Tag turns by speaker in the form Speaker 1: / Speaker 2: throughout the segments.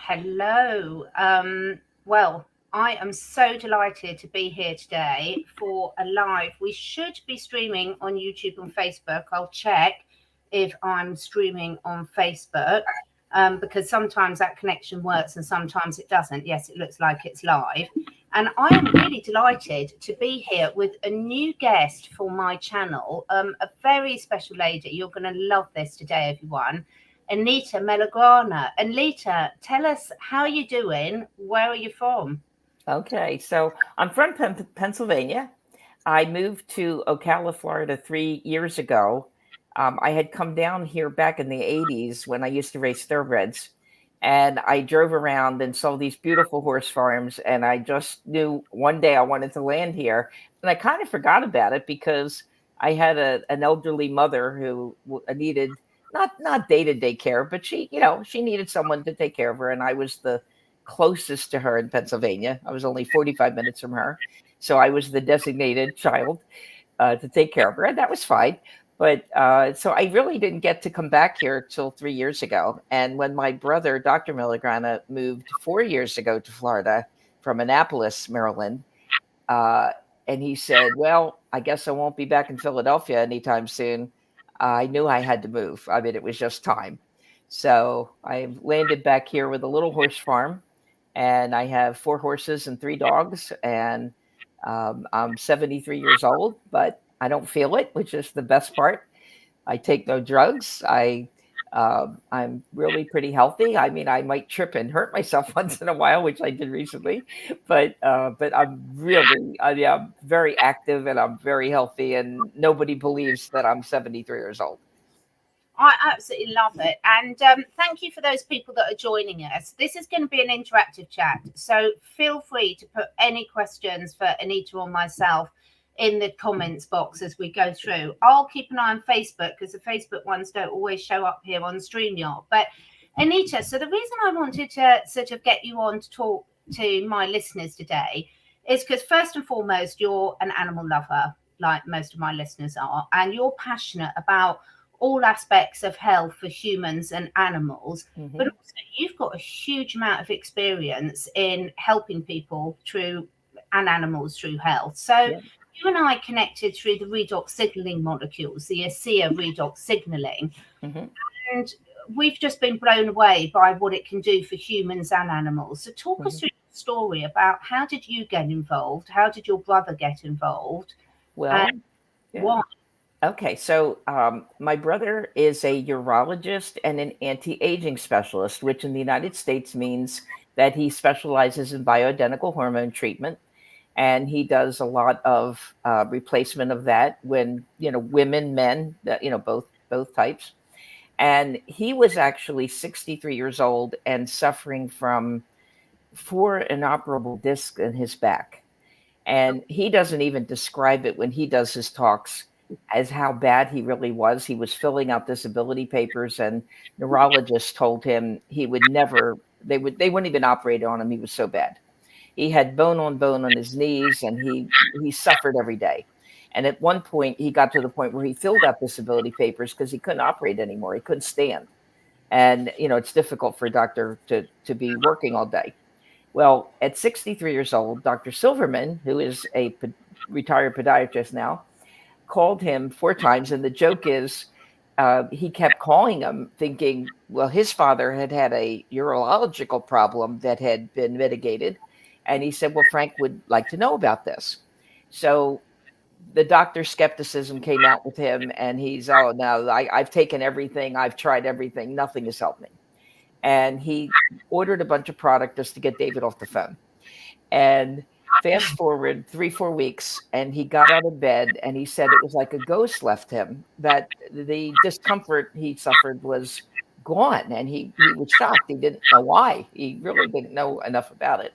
Speaker 1: Hello. Well, I am so delighted to be here today for a live. We should be streaming on YouTube and Facebook. I'll check if I'm streaming on Facebook because sometimes that connection works and sometimes it doesn't. Yes, it looks like it's live. And I am really delighted to be here with a new guest for my channel, a very special lady. You're going to love this today, everyone. Anita Melograna. Anita, tell us how you doing. Where are you from?
Speaker 2: Okay, so I'm from Pennsylvania. I moved to Ocala, Florida 3 years ago. I had come down here back in the 80s when I used to race thoroughbreds. And I drove around and saw these beautiful horse farms. And I just knew one day I wanted to land here. And I kind of forgot about it because I had an elderly mother who needed not day-to-day care, but she needed someone to take care of her. And I was the closest to her in Pennsylvania. I was only 45 minutes from her. So I was the designated child to take care of her. And that was fine. But so I really didn't get to come back here till 3 years ago. And when my brother, Dr. Melograna, moved 4 years ago to Florida from Annapolis, Maryland, uh, and he said, "Well, I guess I won't be back in Philadelphia anytime soon." I knew I had to move. I mean, it was just time. So I landed back here with a little horse farm, and I have 4 horses and 3 dogs. And I'm 73 years old, but I don't feel it, which is the best part. I take no drugs. I'm really pretty healthy. I mean, I might trip and hurt myself once in a while, which I did recently, but I'm very active and I'm very healthy, and nobody believes that I'm 73 years old.
Speaker 1: I absolutely love it. And thank you for those people that are joining us. This is going to be an interactive chat. So feel free to put any questions for Anita or myself in the comments box as we go through. I'll keep an eye on Facebook because the Facebook ones don't always show up here on StreamYard. But Anita, so the reason I wanted to sort of get you on to talk to my listeners today is because first and foremost, you're an animal lover, like most of my listeners are, and you're passionate about all aspects of health for humans and animals, but
Speaker 2: Hmm.
Speaker 1: also you've got a huge amount of experience in helping people through and animals through health. So
Speaker 2: Yeah.
Speaker 1: you and I connected through the redox signaling molecules, the ASEA redox signaling,
Speaker 2: Hmm.
Speaker 1: and we've just been blown away by what it can do for humans and animals. So talk us
Speaker 2: Hmm.
Speaker 1: through the story about how did you get involved? How did your brother get involved? And
Speaker 2: Well, yeah.
Speaker 1: why?
Speaker 2: Okay, so my brother is a urologist and an anti-aging specialist, which in the United States means that he specializes in bioidentical hormone treatment, and he does a lot of replacement of that when women, men, both types. And he was actually 63 years old and suffering from 4 inoperable discs in his back. And he doesn't even describe it when he does his talks as how bad he really was. He was filling out disability papers, and neurologists told him he would never, they wouldn't even operate on him. He was so bad. He had bone on his knees, and he suffered every day. And at one point, he got to the point where he filled out disability papers because he couldn't operate anymore. He couldn't stand, and it's difficult for a doctor to be working all day. Well, at 63 years old, Dr. Silverman, who is a retired podiatrist now, called him 4 times. And the joke is, he kept calling him thinking, well, his father had a urological problem that had been mitigated. And he said, well, Frank would like to know about this. So the doctor's skepticism came out with him, and he's, oh, no, I've taken everything. I've tried everything. Nothing has helped me. And he ordered a bunch of product just to get David off the phone. And fast forward 3, 4 weeks, and he got out of bed and he said it was like a ghost left him, that the discomfort he suffered was gone. And he was shocked. He didn't know why. He really didn't know enough about it.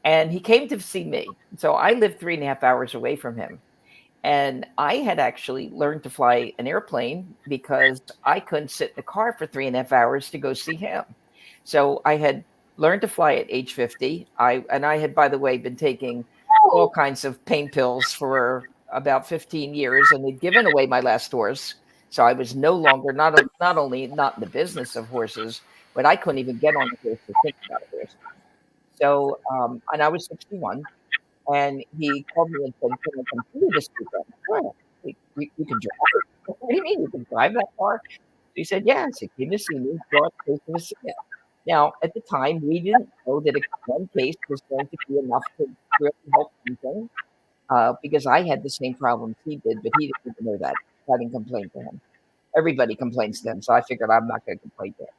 Speaker 2: And he came to see me. So I lived 3.5 hours away from him. And I had actually learned to fly an airplane because I couldn't sit in the car for 3.5 hours to go see him. So I had learned to fly at age 50. I had, by the way, been taking all
Speaker 1: Oh,
Speaker 2: kinds of pain pills for about 15 years, and they'd given away my last horse. So I was no longer not only not in the business of horses, but I couldn't even get on a horse to think about a horse. So, and I was 61, and he called me and said, "Can I come see you this weekend?" Sure. You can drive. What do you mean you can drive that far? He said, "Yes, he came to see me, brought a case of ASEA." Now, at the time, we didn't know that one case was going to be enough to really help anything, because I had the same problems he did, but he didn't even know that. I didn't complain to him. Everybody complains to him, so I figured I'm not going to complain to him.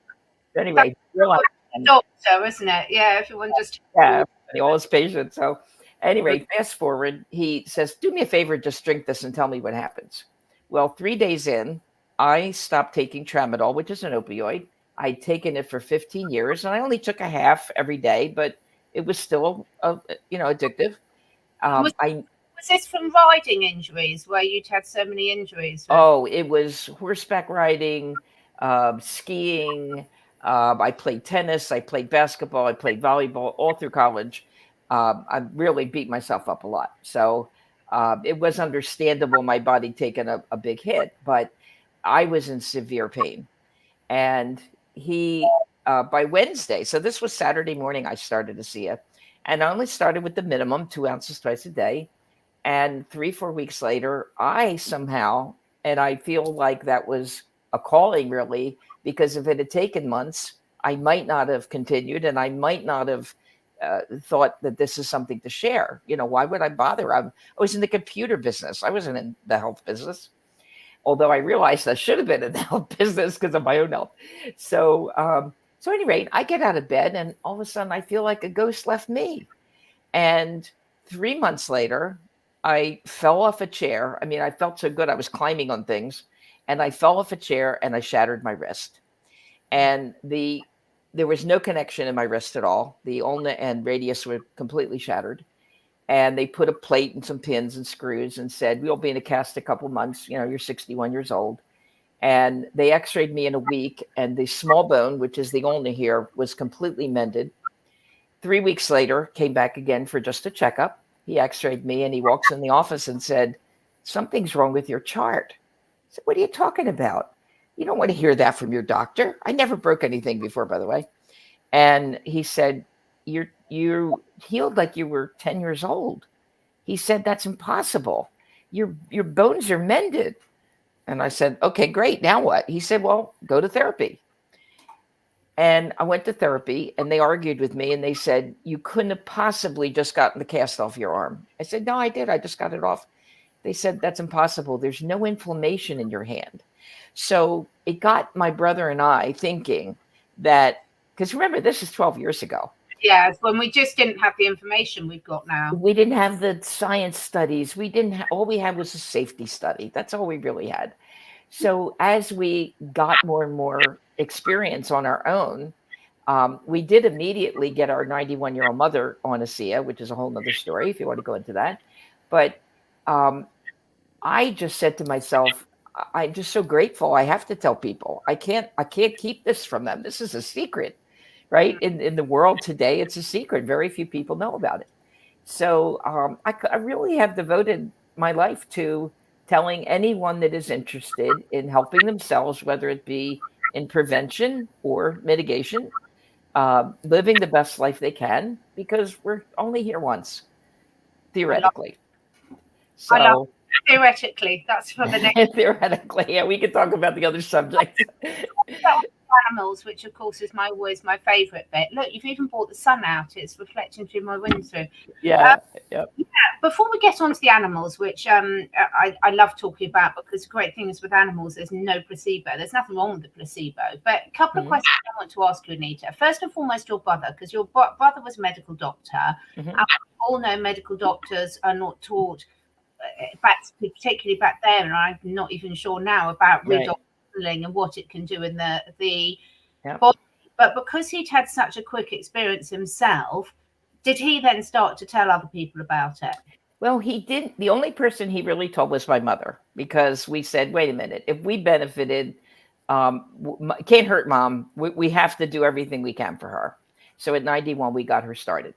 Speaker 2: But
Speaker 1: That's
Speaker 2: anyway, realized, and
Speaker 1: doctor, isn't it? Yeah, everyone just
Speaker 2: yeah, all his patients. So anyway, fast forward, he says, "Do me a favor, just drink this and tell me what happens." Well, 3 days in, I stopped taking tramadol, which is an opioid. I'd taken it for 15 years, and I only took a half every day, but it was still, addictive.
Speaker 1: was
Speaker 2: I
Speaker 1: was this from riding injuries where you'd had so many injuries?
Speaker 2: Oh, it was horseback riding, skiing. I played tennis. I played basketball. I played volleyball all through college. I really beat myself up a lot. So it was understandable my body taking a big hit, but I was in severe pain. And by Wednesday, so this was Saturday morning, I started to see it. And I only started with the minimum 2 ounces twice a day. And 3, 4 weeks later, I somehow, and I feel like that was a calling really, because if it had taken months, I might not have continued and I might not have thought that this is something to share. Why would I bother? I was in the computer business. I wasn't in the health business, although I realized I should have been in the health business because of my own health. So at any rate, I get out of bed and all of a sudden I feel like a ghost left me. And 3 months later, I fell off a chair. I mean, I felt so good. I was climbing on things and I fell off a chair and I shattered my wrist. And there was no connection in my wrist at all. The ulna and radius were completely shattered. And they put a plate and some pins and screws and said, "We'll be in a cast a couple months. You're 61 years old." And they x-rayed me in a week. And the small bone, which is the ulna here, was completely mended. 3 weeks later, came back again for just a checkup. He x-rayed me and he walks in the office and said, "Something's wrong with your chart." I said, "What are you talking about? You don't want to hear that from your doctor." I never broke anything before, by the way. And he said, "You're healed like you were 10 years old." He said, "That's impossible. Your bones are mended." And I said, "Okay, great. Now what?" He said, "Well, go to therapy." And I went to therapy and they argued with me and they said, "You couldn't have possibly just gotten the cast off your arm." I said, "No, I did. I just got it off." They said, "That's impossible. There's no inflammation in your hand." So it got my brother and I thinking that, because remember, this is 12 years ago.
Speaker 1: Yeah, when we just didn't have the information we've got now.
Speaker 2: We didn't have the science studies. We didn't have, all we had was a safety study. That's all we really had. So as we got more and more experience on our own, we did immediately get our 91-year-old mother on ASEA, which is a whole nother story if you want to go into that. But I just said to myself, I'm just so grateful. I have to tell people. I can't keep this from them. This is a secret, right? In the world today, it's a secret. Very few people know about it. So I really have devoted my life to telling anyone that is interested in helping themselves, whether it be in prevention or mitigation, living the best life they can, because we're only here once, theoretically.
Speaker 1: I love
Speaker 2: So
Speaker 1: theoretically. That's for the next.
Speaker 2: theoretically, yeah, we could talk about the other subjects.
Speaker 1: Animals, which of course is always my favourite bit. Look, you've even brought the sun out. It's reflecting through my window.
Speaker 2: Yeah, yeah.
Speaker 1: Before we get on to the animals, which I love talking about, because the great thing is with animals, there's no placebo. There's nothing wrong with the placebo. But a couple of questions I want to ask you, Anita. First and foremost, your brother, because your brother was a medical doctor. And we all know medical doctors are not taught, particularly back then, and I'm not even sure now about redox and what it can do in the body. But because he'd had such a quick experience himself, did he then start to tell other people about it?
Speaker 2: Well, he didn't. The only person he really told was my mother, because we said, wait a minute, if we benefited, can't hurt mom. We have to do everything we can for her. So at 91, we got her started.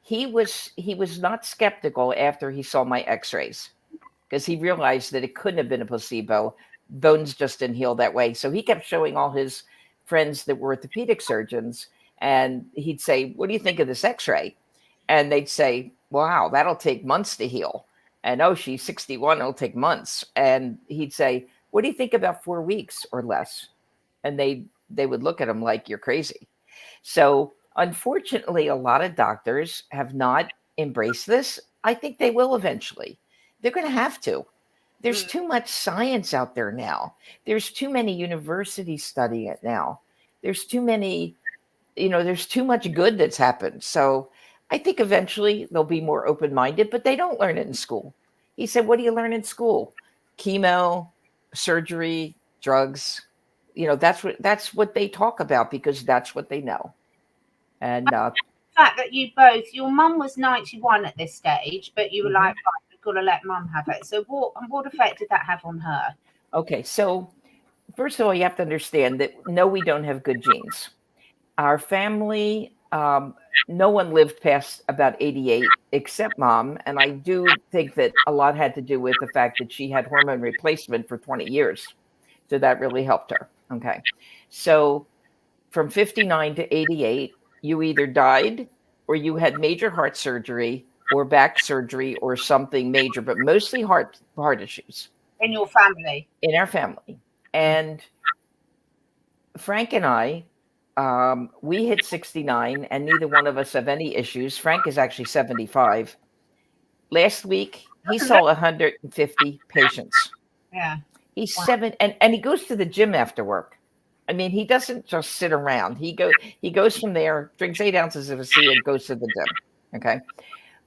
Speaker 2: He was not skeptical after he saw my x-rays, because he realized that it couldn't have been a placebo. bones just didn't heal that way. So he kept showing all his friends that were orthopedic surgeons, and he'd say, "What do you think of this X-ray?" And they'd say, "Wow, that'll take months to heal." And oh, she's 61; it'll take months. And he'd say, "What do you think about 4 weeks or less?" And they would look at him like, "You're crazy." So unfortunately, a lot of doctors have not embraced this. I think they will eventually. They're going to have to. There's
Speaker 1: Mm.
Speaker 2: too much science out there now. There's too many universities studying it now. There's too many, there's too much good that's happened. So I think eventually they'll be more open minded, but they don't learn it in school. He said, "What do you learn in school? Chemo, surgery, drugs." That's what they talk about because that's what they know. And
Speaker 1: Fact that your mum was 91 at this stage, but you were like,
Speaker 2: mhm.
Speaker 1: right, we've got to let mum have it. So what effect did that have on her?
Speaker 2: Okay, so first of all, you have to understand that no, we don't have good genes. Our family, no one lived past about 88 except mom. And I do think that a lot had to do with the fact that she had hormone replacement for 20 years. So that really helped her. Okay. So from 59 to 88, you either died or you had major heart surgery or back surgery or something major, but mostly heart issues
Speaker 1: In your family?
Speaker 2: in our family. And Frank and I, we hit 69, and neither one of us have any issues. Frank is actually 75. Last week, he saw 150 patients.
Speaker 1: Yeah.
Speaker 2: He's
Speaker 1: Wow.
Speaker 2: seven, and he goes to the gym after work. I mean, he doesn't just sit around. He goes from there, drinks 8 ounces of ASEA, and goes to the gym. Okay,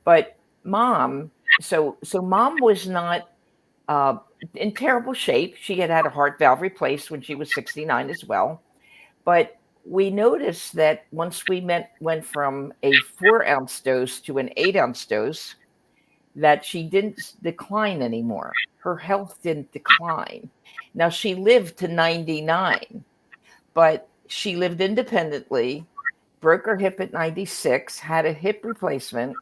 Speaker 2: but mom, so mom was not uh, in terrible shape. She had a heart valve replaced when she was 69 as well. But we noticed that once we went from a 4 ounce dose to an 8 ounce dose, that she didn't decline anymore. Her health didn't decline. Now she lived to 99, but she lived independently, broke her hip at 96, had a hip replacement.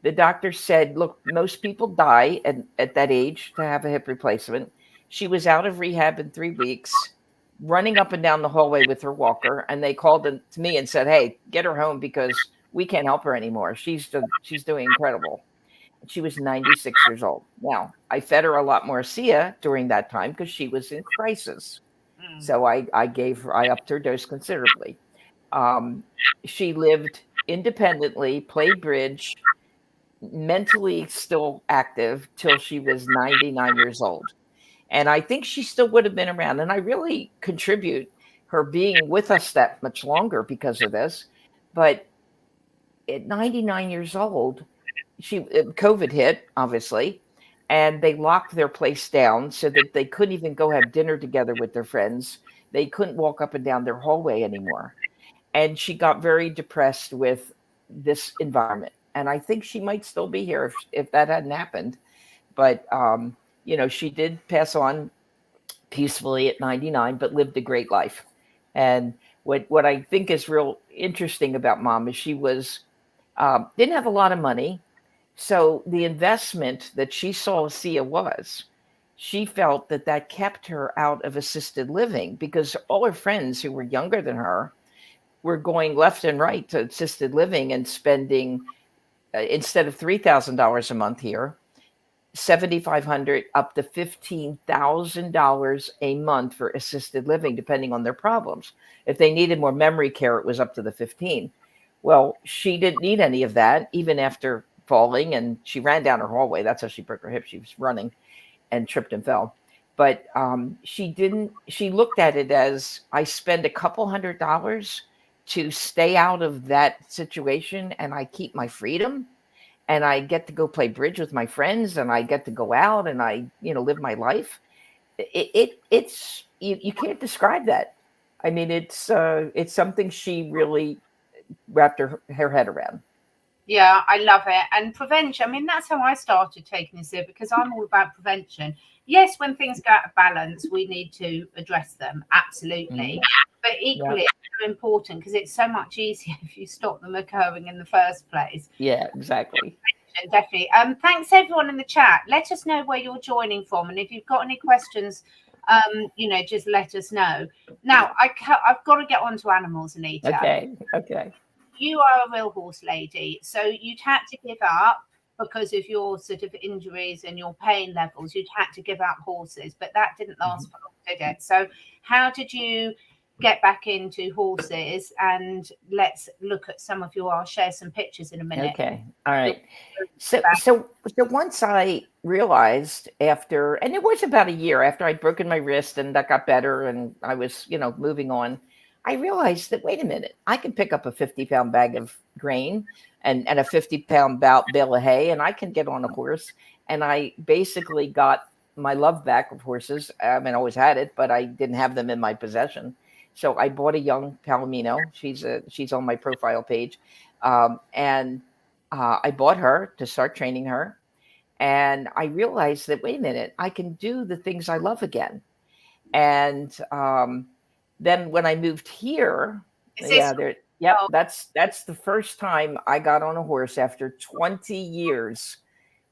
Speaker 2: The doctor said, "Look, most people die at that age to have a hip replacement." She was out of rehab in 3 weeks, running up and down the hallway with her walker. And they called to me and said, "Hey, get her home because we can't help her anymore. She's doing incredible." She was 96 years old. Now, I fed her a lot more ASEA during that time because she was in crisis.
Speaker 1: Mm.
Speaker 2: So I upped her dose considerably. Um, she lived independently, played bridge, mentally still active till she was 99 years old. And I think she still would have been around. And I really contribute her being with us that much longer because of this. But at 99 years old, COVID hit, obviously, and they locked their place down so that they couldn't even go have dinner together with their friends. They couldn't walk up and down their hallway anymore. And she got very depressed with this environment. And I think she might still be here if that hadn't happened. But she did pass on peacefully at 99, but lived a great life. And what I think is real interesting about mom is she was didn't have a lot of money. So the investment that she saw ASEA was, she felt that kept her out of assisted living because all her friends who were younger than her were going left and right to assisted living and spending instead of $3,000 a month here, 7,500 up to $15,000 a month for assisted living, depending on their problems. If they needed more memory care, it was up to the 15. Well, she didn't need any of that, even after falling, and she ran down her hallway. That's how she broke her hip. She was running and tripped and fell. But she didn't. She looked at it as I spend a couple $100 to stay out of that situation, and I keep my freedom, and I get to go play bridge with my friends, and I get to go out, and I live my life. It's you can't describe that. I mean, it's something she really wrapped her head around.
Speaker 1: Yeah, I love it. And prevention, I mean, that's how I started taking this here because I'm all about prevention. Yes, when things go out of balance, we need to address them. Absolutely. But equally,
Speaker 2: Yeah.
Speaker 1: it's so important because it's so much easier if you stop them occurring in the first place.
Speaker 2: Yeah, exactly.
Speaker 1: Definitely. Thanks everyone in the chat. Let us know where you're joining from. And if you've got any questions just let us know. Now, I've got to get on to animals, Anita.
Speaker 2: Okay.
Speaker 1: You are a real horse lady, so you'd had to give up because of your sort of injuries and your pain levels. You'd had to give up horses, but that didn't last for long, did it? So how did you get back into horses? And let's look at some of I'll share some pictures in a minute.
Speaker 2: Okay. All right. So once I realized after, and it was about a year after I'd broken my wrist and that got better and I was, moving on, I realized that, wait a minute, I can pick up a 50-pound bag of grain and a 50-pound bale of hay, and I can get on a horse. And I basically got my love back of horses. I mean, I always had it, but I didn't have them in my possession. So I bought a young Palomino. She's on my profile page. And I bought her to start training her. And I realized that, wait a minute, I can do the things I love again. And then when I moved here, that's the first time I got on a horse after 20 years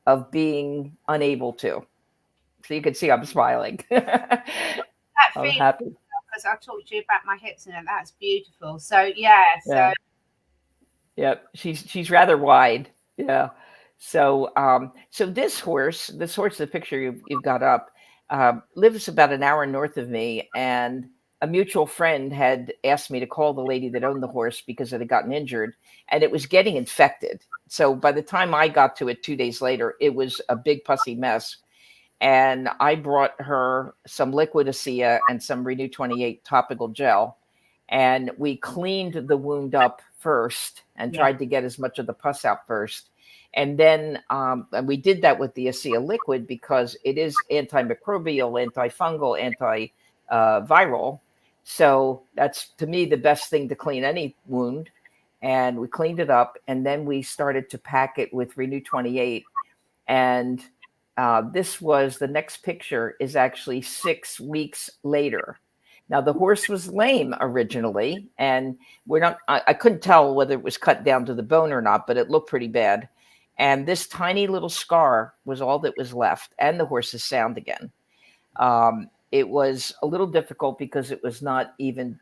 Speaker 2: of being unable to. So you can see I'm smiling.
Speaker 1: I'm happy because I talked to you about my hips, and that's beautiful. So yeah.
Speaker 2: She's rather wide. Yeah. So this horse, the picture you've got up, lives about an hour north of me, and a mutual friend had asked me to call the lady that owned the horse because it had gotten injured and it was getting infected. So by the time I got to it 2 days later, it was a big pussy mess. And I brought her some liquid ASEA and some Renew 28 topical gel. And we cleaned the wound up first and tried to get as much of the pus out first. And then and we did that with the ASEA liquid because it is antimicrobial, antifungal, antiviral. So that's, to me, the best thing to clean any wound. And we cleaned it up, and then we started to pack it with Renew 28. And this was, the next picture is actually 6 weeks later. Now, the horse was lame originally, and I couldn't tell whether it was cut down to the bone or not, but it looked pretty bad. And this tiny little scar was all that was left, and the horse is sound again. It was a little difficult because it was not even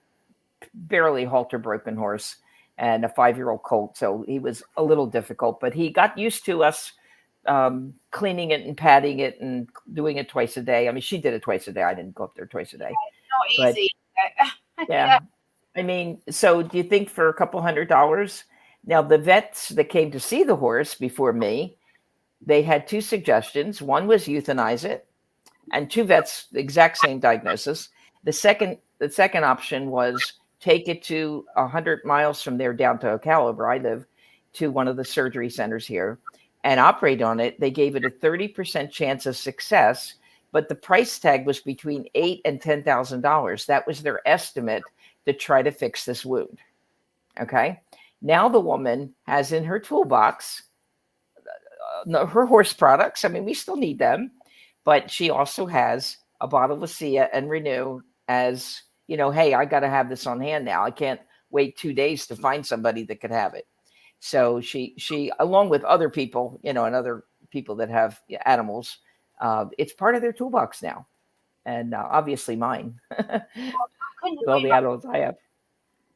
Speaker 2: barely halter broken horse and a 5-year-old colt. So he was a little difficult, but he got used to us cleaning it and patting it and doing it twice a day. I mean, she did it twice a day. I didn't go up there twice a day.
Speaker 1: Not easy.
Speaker 2: Yeah. I mean, so do you think for a couple $100? Now, the vets that came to see the horse before me, they had 2 suggestions. One was euthanize it, and 2 vets, the exact same diagnosis. The second option was take it to 100 miles from there down to Ocala, where I live, to one of the surgery centers here and operate on it. They gave it a 30% chance of success, but the price tag was between $8,000 and $10,000. That was their estimate to try to fix this wound. Okay. Now the woman has in her toolbox her horse products. I mean, we still need them, but she also has a bottle of ASEA and Renew as, hey, I got to have this on hand now. I can't wait 2 days to find somebody that could have it. So she, along with other people, and other people that have animals, it's part of their toolbox now. And obviously mine. With all the animals I have.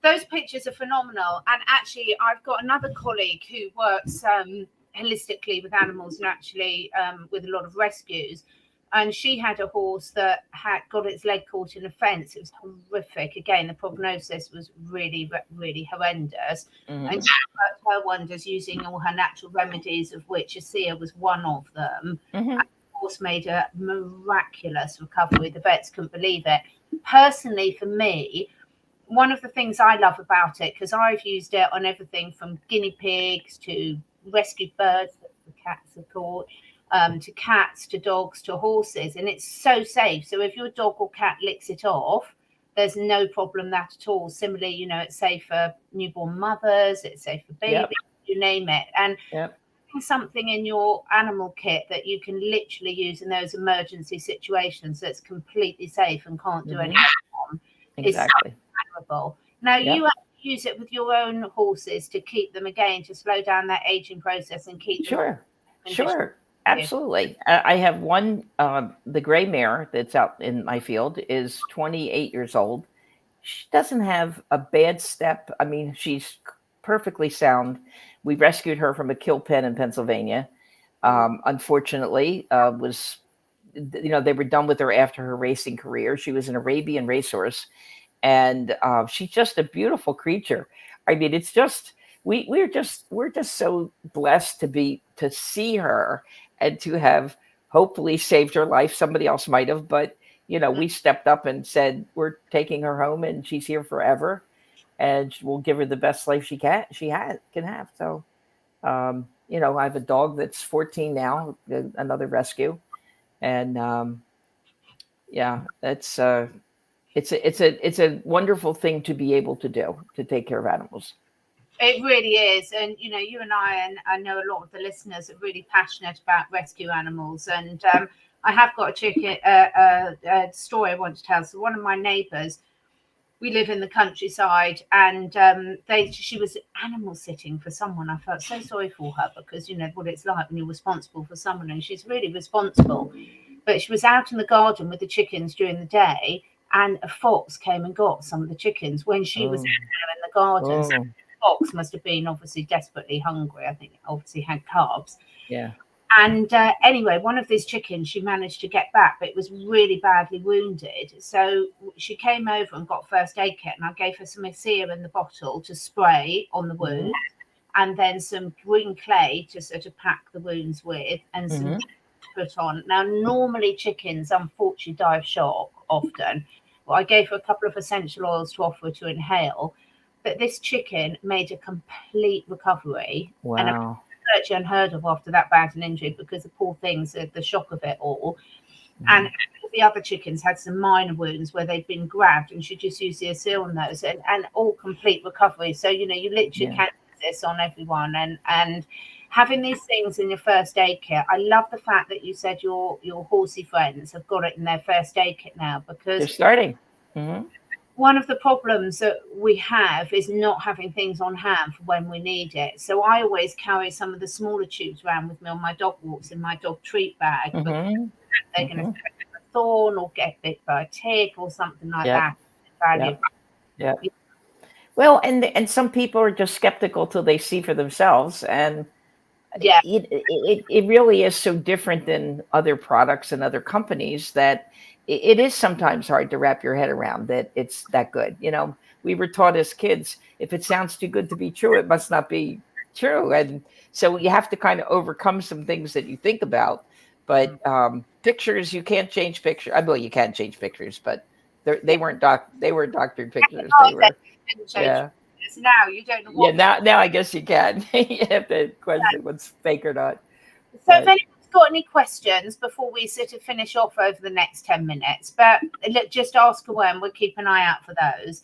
Speaker 1: Those pictures are phenomenal. And actually, I've got another colleague who works holistically with animals and actually with a lot of rescues. And she had a horse that had got its leg caught in a fence. It was horrific. Again, the prognosis was really, really horrendous. Mm-hmm. And she worked her wonders using all her natural remedies, of which ASEA was one of them. Mm-hmm. And the horse made a miraculous recovery. The vets couldn't believe it. Personally, for me, one of the things I love about it, because I've used it on everything from guinea pigs to rescued birds that the cats have caught, to cats, to dogs, to horses, and it's so safe. So if your dog or cat licks it off, there's no problem that at all. Similarly, it's safe for newborn mothers, it's safe for babies, you name it. And something in your animal kit that you can literally use in those emergency situations that's completely safe and can't do any harm is so admirable. Now you use it with your own horses to keep them, again, to slow down that aging process and keep them.
Speaker 2: Sure. Absolutely. I have one, the gray mare that's out in my field is 28 years old. She doesn't have a bad step. I mean, she's perfectly sound. We rescued her from a kill pen in Pennsylvania. Unfortunately, was they were done with her after her racing career. She was an Arabian racehorse, and she's just a beautiful creature. I mean, it's just we're just so blessed to see her and to have hopefully saved her life. Somebody else might have, but we stepped up and said we're taking her home, and she's here forever, and we'll give her the best life can have. So, I have a dog that's 14 now, another rescue, and yeah, it's a wonderful thing to be able to do, to take care of animals.
Speaker 1: It really is. And, you and I, and I know a lot of the listeners are really passionate about rescue animals. And I have got a story I want to tell. So one of my neighbours, we live in the countryside, and she was animal sitting for someone. I felt so sorry for her, because you know what it's like when you're responsible for someone, and she's really responsible. But she was out in the garden with the chickens during the day, and a fox came and got some of the chickens when she was out there in the garden. So the fox must have been obviously desperately hungry. I think it obviously had carbs.
Speaker 2: Yeah.
Speaker 1: And anyway, one of these chickens she managed to get back, but it was really badly wounded. So she came over and got first aid kit, and I gave her some ASEA in the bottle to spray on the wound, and then some green clay to sort of pack the wounds with, and some put on. Now, normally chickens unfortunately die of shock often. Well, I gave her a couple of essential oils to offer to inhale, but this chicken made a complete recovery. And virtually unheard of after that bad an injury, because the poor things, the shock of it all. And the other chickens had some minor wounds where they'd been grabbed, and she just used the ASEA on those, and all complete recovery. So you literally can't do this on everyone, and having these things in your first aid kit. I love the fact that you said your horsey friends have got it in their first aid kit now, because
Speaker 2: they're starting.
Speaker 1: One of the problems that we have is not having things on hand for when we need it. So I always carry some of the smaller tubes around with me on my dog walks in my dog treat bag. They're going to step a thorn or get bit by a tick or something like that.
Speaker 2: Yeah. Well, and some people are just skeptical till they see for themselves, and it really is so different than other products and other companies that it is sometimes hard to wrap your head around that it's that good. We were taught as kids, if it sounds too good to be true, it must not be true. And so you have to kind of overcome some things that you think about. But pictures, you can't change pictures. I mean, you can change pictures, but they weren't doctored pictures. They were, yeah.
Speaker 1: Now you don't know what.
Speaker 2: Yeah, now I guess you can. You have to question what's fake or not.
Speaker 1: So if anyone's got any questions before we sort of finish off over the next 10 minutes, but just ask away and we'll keep an eye out for those.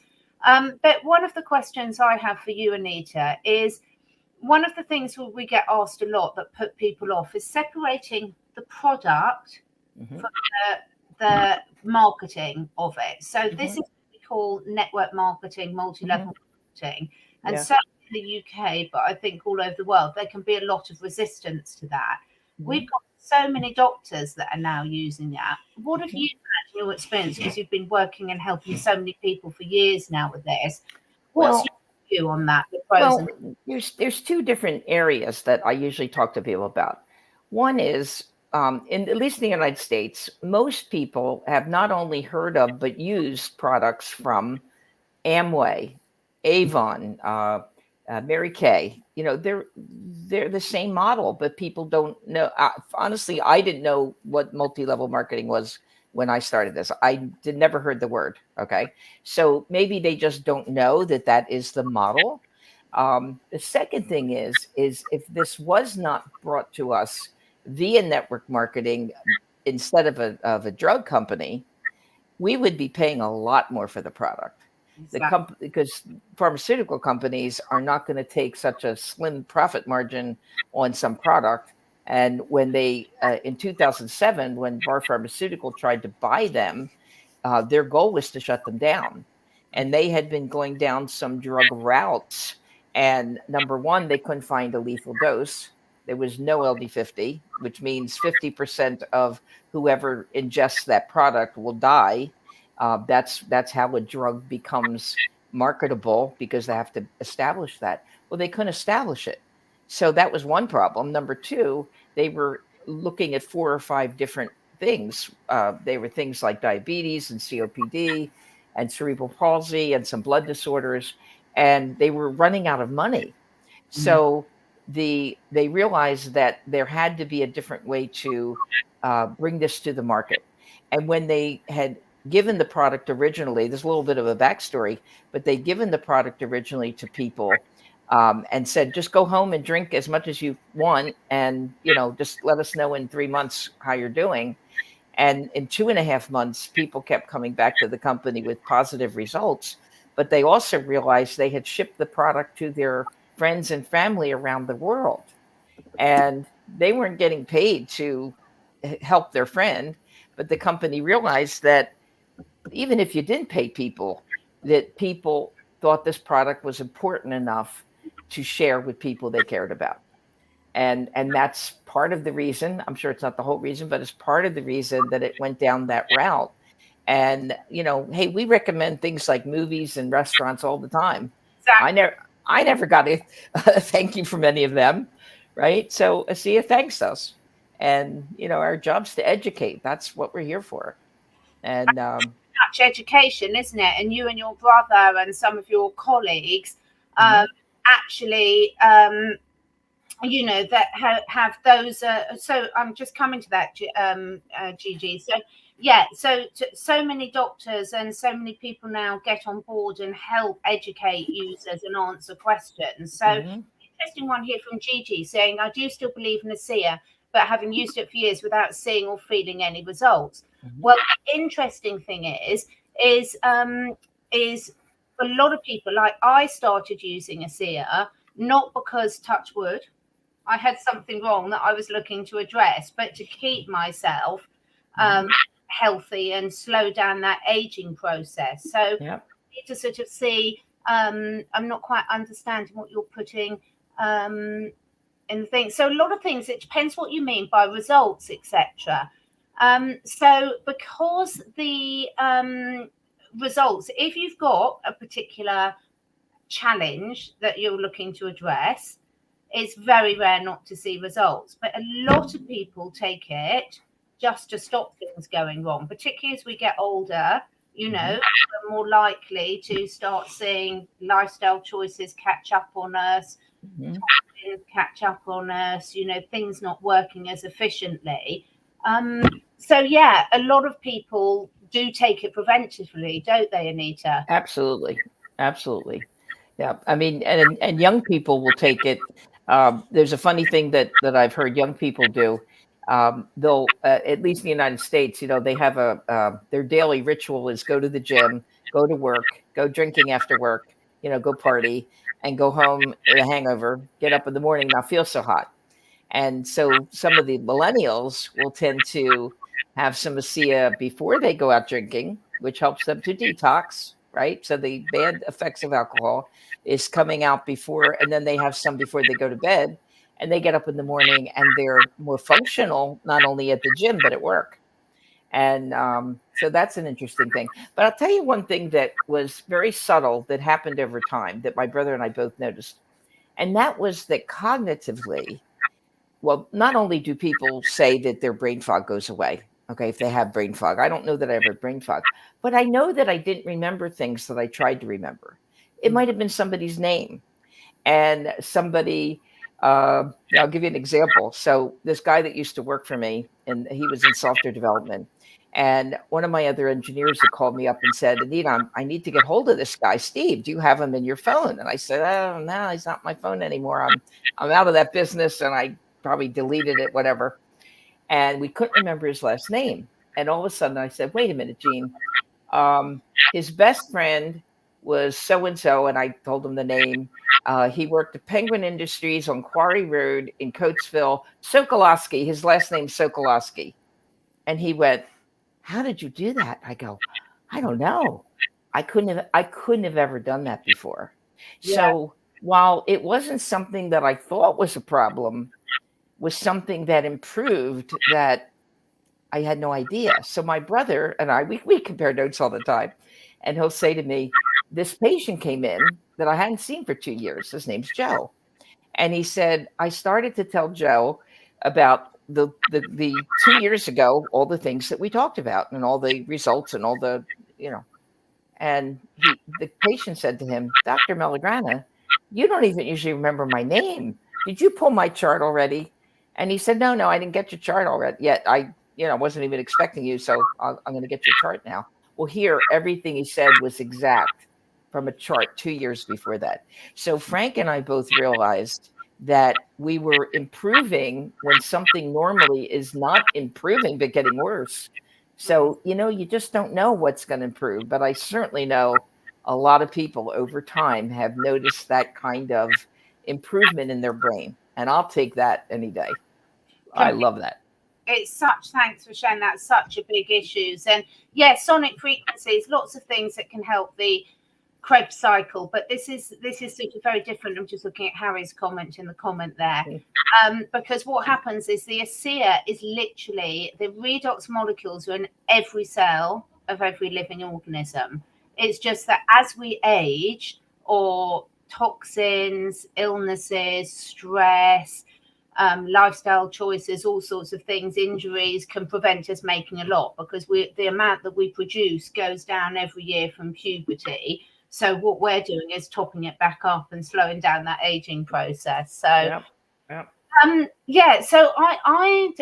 Speaker 1: But one of the questions I have for you, Anita, is one of the things we get asked a lot that put people off is separating the product from the marketing of it. So this is what we call network marketing, multi-level marketing. And certainly in the UK, but I think all over the world, there can be a lot of resistance to that. We've got so many doctors that are now using that. What have you had in your experience, because you've been working and helping so many people for years now with this? What's your view on that?
Speaker 2: There's two different areas that I usually talk to people about. One is, at least in the United States, most people have not only heard of but used products from Amway, Avon, Mary Kay. They're the same model, but people don't know. Honestly, I didn't know what multi-level marketing was when I started this. I never heard the word. Okay, so maybe they just don't know that is the model. The second thing is if this was not brought to us via network marketing instead of a drug company, we would be paying a lot more for the product. Because pharmaceutical companies are not going to take such a slim profit margin on some product. And when they, in 2007, when Bar Pharmaceutical tried to buy them, their goal was to shut them down. And they had been going down some drug routes. And number one, they couldn't find a lethal dose. There was no LD50, which means 50% of whoever ingests that product will die. That's how a drug becomes marketable, because they have to establish that. Well, they couldn't establish it. So that was one problem. Number two, they were looking at 4 or 5 different things. They were things like diabetes and COPD and cerebral palsy and some blood disorders, and they were running out of money. So they realized that there had to be a different way to bring this to the market. And when they had given the product originally, there's a little bit of a backstory, but they'd given the product originally to people, and said, just go home and drink as much as you want, and just let us know in 3 months how you're doing. And in 2.5 months, people kept coming back to the company with positive results. But they also realized they had shipped the product to their friends and family around the world, and they weren't getting paid to help their friend. But the company realized that even if you didn't pay people, that people thought this product was important enough to share with people they cared about. And that's part of the reason. I'm sure it's not the whole reason, but it's part of the reason that it went down that route. And hey, we recommend things like movies and restaurants all the time.
Speaker 1: Exactly.
Speaker 2: I never got a thank you from any of them, right? So ASEA thanks us, and our job's to educate. That's what we're here for. And
Speaker 1: Much education, isn't it? And you and your brother and some of your colleagues actually that have those. So I'm just coming to that, Gigi. So yeah, so many doctors and so many people now get on board and help educate users and answer questions. So interesting one here from Gigi saying, I do still believe in ASEA, but having used it for years without seeing or feeling any results. Well, the interesting thing is a lot of people, like I started using ASEA not because, touch wood, I had something wrong that I was looking to address, but to keep myself healthy and slow down that aging process. So need to sort of see, I'm not quite understanding what you're putting in the thing. So a lot of things, it depends what you mean by results, etc. So because the results, if you've got a particular challenge that you're looking to address, it's very rare not to see results. But a lot of people take it just to stop things going wrong, particularly as we get older. We're more likely to start seeing lifestyle choices catch up on us, catch up on us, things not working as efficiently. So yeah, a lot of people do take it preventively, don't they, Anita?
Speaker 2: Absolutely. Yeah. I mean, and young people will take it. There's a funny thing that I've heard young people do. They'll, at least in the United States, they have their daily ritual is go to the gym, go to work, go drinking after work, go party, and go home with a hangover, get up in the morning, not feel so hot. And so some of the millennials will tend to have some ASEA before they go out drinking, which helps them to detox, right? So the bad effects of alcohol is coming out before, and then they have some before they go to bed, and they get up in the morning and they're more functional, not only at the gym, but at work. And so that's an interesting thing. But I'll tell you one thing that was very subtle that happened over time that my brother and I both noticed. And that was that cognitively, well, not only do people say that their brain fog goes away, okay, if they have brain fog. I don't know that I ever had brain fog, but I know that I didn't remember things that I tried to remember. It might have been somebody's name, and somebody, I'll give you an example. So this guy that used to work for me, and he was in software development, and one of my other engineers had called me up and said, Anita, I need to get hold of this guy, Steve. Do you have him in your phone? And I said, oh, no, he's not my phone anymore. I'm out of that business, and I probably deleted it, whatever. And we couldn't remember his last name. And all of a sudden I said, wait a minute, Gene. His best friend was so-and-so, and I told him the name. He worked at Penguin Industries on Quarry Road in Coatesville. Sokolowski, his last name's Sokolowski. And he went, how did you do that? I go, I don't know. I couldn't have ever done that before. Yeah. So while it wasn't something that I thought was a problem, was something that improved that I had no idea. So my brother and I, we compare notes all the time. And he'll say to me, this patient came in that I hadn't seen for 2 years. His name's Joe. And he said, I started to tell Joe about the 2 years ago, all the things that we talked about and all the results and all the, you know, and the patient said to him, Dr. Melograna, you don't even usually remember my name. Did you pull my chart already? And he said, no, I didn't get your chart already yet. I, wasn't even expecting you. So I'm going to get your chart now. Well, here, everything he said was exact from a chart 2 years before that. So Frank and I both realized that we were improving when something normally is not improving, but getting worse. So, you just don't know what's going to improve. But I certainly know a lot of people over time have noticed that kind of improvement in their brain. And I'll take that any day. I love that.
Speaker 1: It's thanks for sharing that. Such a big issues. And yes, sonic frequencies, lots of things that can help the Krebs cycle, but this is sort of very different. I'm just looking at Harry's comment in the comment there, because what happens is the ASEA is literally the redox molecules are in every cell of every living organism. It's just that as we age, or toxins, illnesses, stress, lifestyle choices, all sorts of things, injuries can prevent us making a lot, because the amount that we produce goes down every year from puberty. So what we're doing is topping it back up and slowing down that aging process. So, so I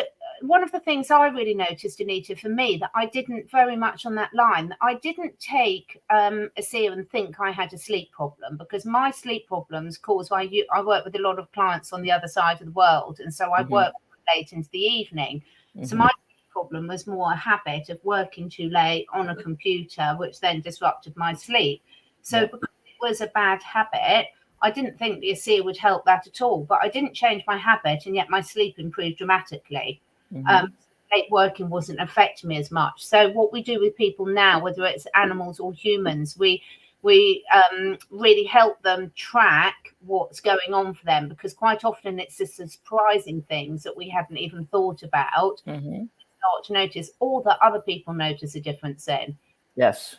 Speaker 1: one of the things I really noticed, Anita, for me, that I didn't very much on that line, that I didn't take ASEA and think I had a sleep problem, because my sleep problems caused by I work with a lot of clients on the other side of the world, and so I work late into the evening. So my problem was more a habit of working too late on a computer, which then disrupted my sleep. So because it was a bad habit, I didn't think the ASEA would help that at all. But I didn't change my habit, and yet my sleep improved dramatically. Late working wasn't affecting me as much. So what we do with people now, whether it's animals or humans, we really help them track what's going on for them, because quite often it's the surprising things that we hadn't even thought about. Start to notice, or that other people notice a difference in.
Speaker 2: Yes.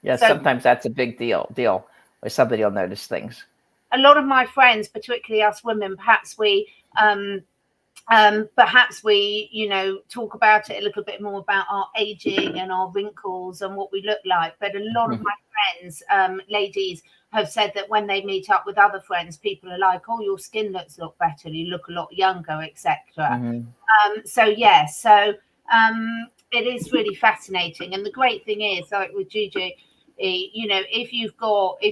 Speaker 2: So, sometimes that's a big deal where somebody will notice things.
Speaker 1: A lot of my friends, particularly us women, perhaps we talk about it a little bit more, about our aging and our wrinkles and what we look like. But a lot of my friends, ladies, have said that when they meet up with other friends, people are like, oh, your skin looks a lot better, you look a lot younger, etc. It is really fascinating. And the great thing is, like with Gigi, if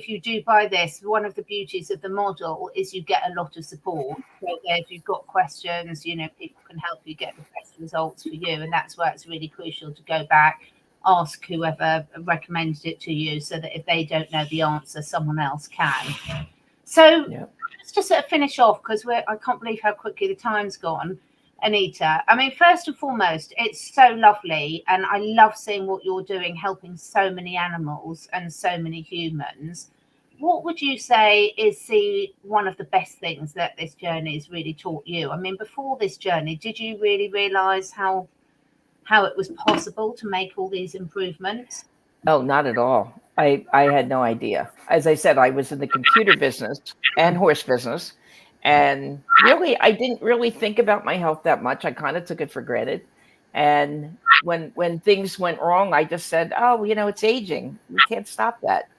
Speaker 1: you do buy this, one of the beauties of the model is you get a lot of support. So if you've got questions, people can help you get the best results for you. And that's where it's really crucial to go back, ask whoever recommended it to you, so that if they don't know the answer, someone else can. So let's just sort of finish off, because I can't believe how quickly the time's gone. Anita, I mean, first and foremost, it's so lovely, and I love seeing what you're doing, helping so many animals and so many humans. What would you say is one of the best things that this journey has really taught you? I mean, before this journey, did you really realize how it was possible to make all these improvements?
Speaker 2: Oh, not at all. I had no idea. As I said, I was in the computer business and horse business. And really, I didn't really think about my health that much. I kind of took it for granted. And when things went wrong, I just said, oh, it's aging. We can't stop that.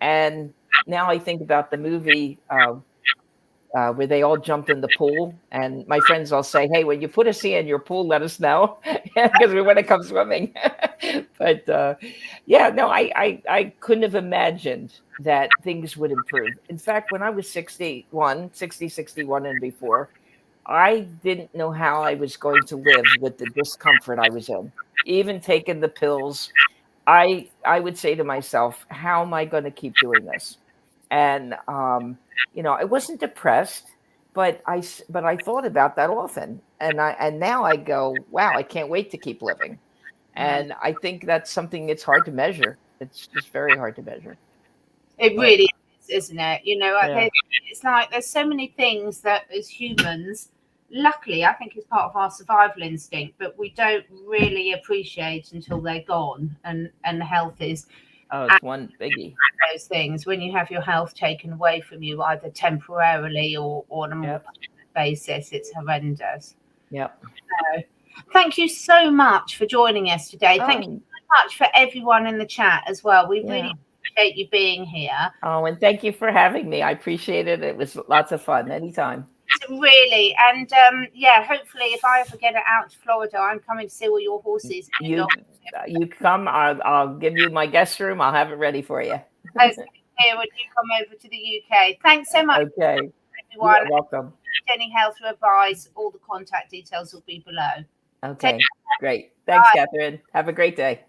Speaker 2: And now I think about the movie where they all jumped in the pool. And my friends all say, hey, when you put ASEA in your pool, let us know, because we want to come swimming. But I couldn't have imagined that things would improve. In fact, when I was 60, 61 and before, I didn't know how I was going to live with the discomfort I was in. Even taking the pills, I would say to myself, how am I going to keep doing this? And I wasn't depressed, but I thought about that often. And now I go, wow, I can't wait to keep living. And I think that's something it's hard to measure. It's just very hard to measure.
Speaker 1: It really is, isn't it? It's like there's so many things that as humans luckily, I think it's part of our survival instinct, but we don't really appreciate until they're gone. And health is
Speaker 2: it's one biggie.
Speaker 1: those things. When you have your health taken away from you, either temporarily or on a more permanent basis, it's horrendous.
Speaker 2: Yep.
Speaker 1: Thank you so much for joining us today. Thank you so much for everyone in the chat as well. We really appreciate you being here.
Speaker 2: Oh, and thank you for having me. I appreciate it. It was lots of fun. Anytime.
Speaker 1: Really. And hopefully if I ever get out to Florida, I'm coming to see all your horses.
Speaker 2: You come, I'll give you my guest room. I'll have it ready for you.
Speaker 1: When you come over to the UK. Thanks so much.
Speaker 2: Okay.
Speaker 1: Everyone.
Speaker 2: You're welcome.
Speaker 1: Any health advice, all the contact details will be below.
Speaker 2: Okay, great. Thanks, Catherine. Have a great day.